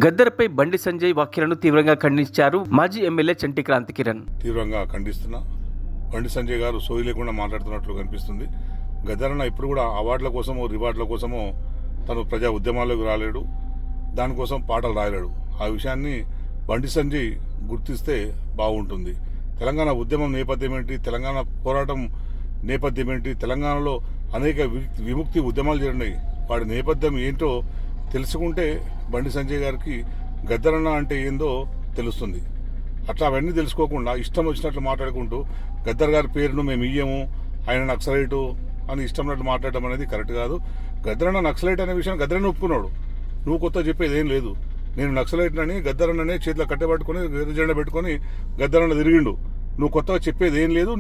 గద్దర్పై బండి సంజయ్ వ్యాఖ్యలను తీవ్రంగా ఖండించారు మాజీ ఎమ్మెల్యే చంటి క్రాంతి కిరణ్. తీవ్రంగా ఖండిస్తున్నా. బండి సంజయ్ గారు సోయి లేకుండా మాట్లాడుతున్నట్లు కనిపిస్తుంది. గద్దరన్న ఇప్పుడు కూడా అవార్డుల కోసమో రివార్డుల కోసమో తను ప్రజా ఉద్యమాల్లోకి రాలేడు, దానికోసం పాటలు రాయలేడు. ఆ విషయాన్ని బండి సంజయ్ గుర్తిస్తే బాగుంటుంది. తెలంగాణ ఉద్యమం నేపథ్యం ఏంటి, తెలంగాణ పోరాటం నేపథ్యం ఏంటి, తెలంగాణలో అనేక విముక్తి ఉద్యమాలు జరిగినాయి, వాడి నేపథ్యం ఏంటో తెలుసుకుంటే బండి సంజయ్ గారికి గద్దరన్న అంటే ఏందో తెలుస్తుంది. అట్లా అవన్నీ తెలుసుకోకుండా ఇష్టం వచ్చినట్లు మాట్లాడుకుంటూ గద్దర్ గారి పేరును మేము ఇయ్యము, ఆయన నక్సలైటు అని ఇష్టం మాట్లాడడం అనేది కరెక్ట్ కాదు. గద్దరన్న నక్సలైట్ అనే విషయం గద్దరన్న ఒప్పుకున్నాడు. నువ్వు కొత్త చెప్పేది ఏం లేదు. నేను నక్సలైట్నని గద్దరన్ననే చేతిలో కట్టెబట్టుకుని జెండా పెట్టుకొని గద్దరన్న తిరిగిండు. నువ్వు కొత్తగా చెప్పేది ఏం లేదు.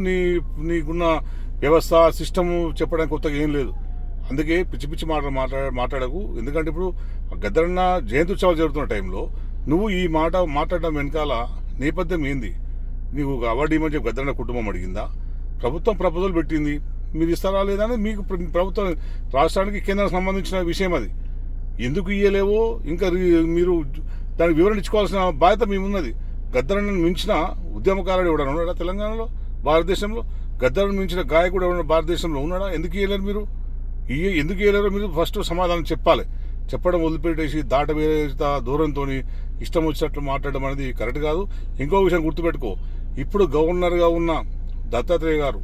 నీకున్న వ్యవస్థ సిస్టమ్ చెప్పడానికి కొత్తగా ఏం లేదు. అందుకే పిచ్చి పిచ్చి మాట్లాడకు. ఎందుకంటే ఇప్పుడు గద్దరన్న జయంతి ఉత్సవాలు జరుగుతున్న టైంలో నువ్వు ఈ మాట మాట్లాడడం వెనకాల నేపథ్యం ఏంది? నీకు అవార్డు ఇవ్వమని చెప్పి గద్దరన్న కుటుంబం అడిగిందా? ప్రభుత్వం ప్రపోజల్ పెట్టింది, మీరు ఇస్తారా లేదా అని మీకు ప్రభుత్వం రాష్ట్రానికి కేంద్రానికి సంబంధించిన విషయం అది. ఎందుకు ఇయ్యలేవో ఇంకా మీరు దానికి వివరణ ఇచ్చుకోవాల్సిన బాధ్యత మేమున్నది. గద్దరన్నను మించిన ఉద్యమకారుడు ఎవడన్నా ఉన్నాడా తెలంగాణలో, భారతదేశంలో? గద్దరను మించిన గాయకుడు ఎవడన్నా భారతదేశంలో ఉన్నాడా? ఎందుకు ఇయ్యలేరు మీరు? ఎందుకు ఇయ్యలేరో మీరు ఫస్ట్ సమాధానం చెప్పాలి. చెప్పడం వదిలిపెట్టేసి వేరే దూరంతో ఇష్టం వచ్చినట్లు మాట్లాడడం అనేది కరెక్ట్ కాదు. ఇంకో విషయం గుర్తుపెట్టుకో, ఇప్పుడు గవర్నర్గా ఉన్న దత్తాత్రేయ గారు,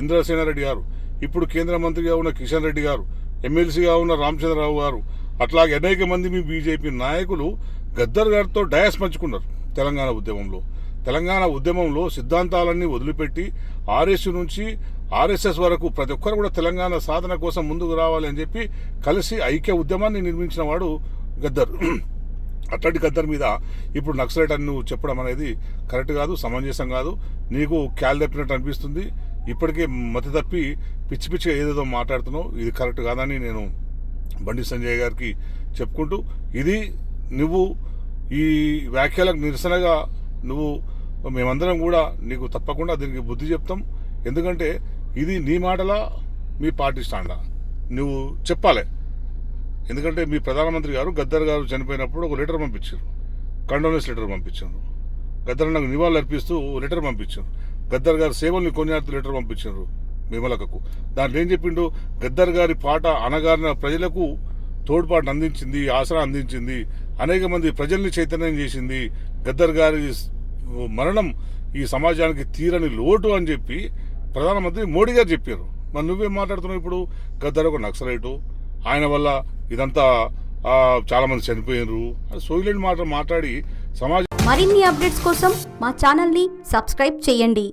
ఇంద్రసేనారెడ్డి గారు, ఇప్పుడు కేంద్ర మంత్రిగా ఉన్న కిషన్ రెడ్డి గారు, ఎమ్మెల్సీగా ఉన్న రామచంద్రరావు గారు, అట్లాగే అనేక మంది మీ బీజేపీ నాయకులు గద్దర్ గారితో డయాస్ పంచుకున్నారు. తెలంగాణ ఉద్యమంలో సిద్ధాంతాలన్నీ వదిలిపెట్టి ఆర్ఎస్ నుంచి ఆర్ఎస్ఎస్ వరకు ప్రతి ఒక్కరు కూడా తెలంగాణ సాధన కోసం ముందుకు రావాలి అని చెప్పి కలిసి ఐక్య ఉద్యమాన్ని నిర్మించిన వాడు గద్దర్. అట్లాంటి గద్దర్ మీద ఇప్పుడు నక్సలైట్ అని నువ్వు చెప్పడం అనేది కరెక్ట్ కాదు, సమంజసం కాదు. నీకు క్యాల్ తప్పినట్టు అనిపిస్తుంది. ఇప్పటికే మతి తప్పి పిచ్చి పిచ్చిగా ఏదేదో మాట్లాడుతున్నావు. ఇది కరెక్ట్ కాదని నేను బండి సంజయ్ గారికి చెప్పుకుంటూ, ఇది నువ్వు ఈ వ్యాఖ్యలకు నిరసనగా మేమందరం కూడా నీకు తప్పకుండా దీనికి బుద్ధి చెప్తాం. ఎందుకంటే ఇది నీ మాటలా మీ పార్టీ స్టాండా నువ్వు చెప్పాలి. ఎందుకంటే మీ ప్రధానమంత్రి గారు గద్దర్ గారు చనిపోయినప్పుడు ఒక లెటర్ పంపించారు, కండోలెన్స్ లెటర్ పంపించారు. గద్దర్ నాకు నివాళులు అర్పిస్తూ లెటర్ పంపించారు. గద్దర్ గారి సేవల్ని కొనియాడుతూ లెటర్ పంపించారు విమలకకు. దాంట్లో ఏం చెప్పిండు? గద్దర్ గారి పాట అనగారిన ప్రజలకు తోడ్పాటు అందించింది, ఆసరా అందించింది, అనేక మంది ప్రజల్ని చైతన్యం చేసింది. గద్దర్ గారి మరణం ఈ సమాజానికి తీరని లోటు అని చెప్పి ప్రధానమంత్రి మోడీ గారు చెప్పారు. మరి నువ్వేం మాట్లాడుతున్నావు ఇప్పుడు? గద్దర్ ఒక నక్సలైటు, ఆయన వల్ల ఇదంతా చాలా మంది చనిపోయినారు, సోయిలెంట్ మాట్లాడి సమాజం. మరిన్ని అప్డేట్స్ కోసం మా ఛానల్ ని సబ్స్క్రైబ్ చేయండి.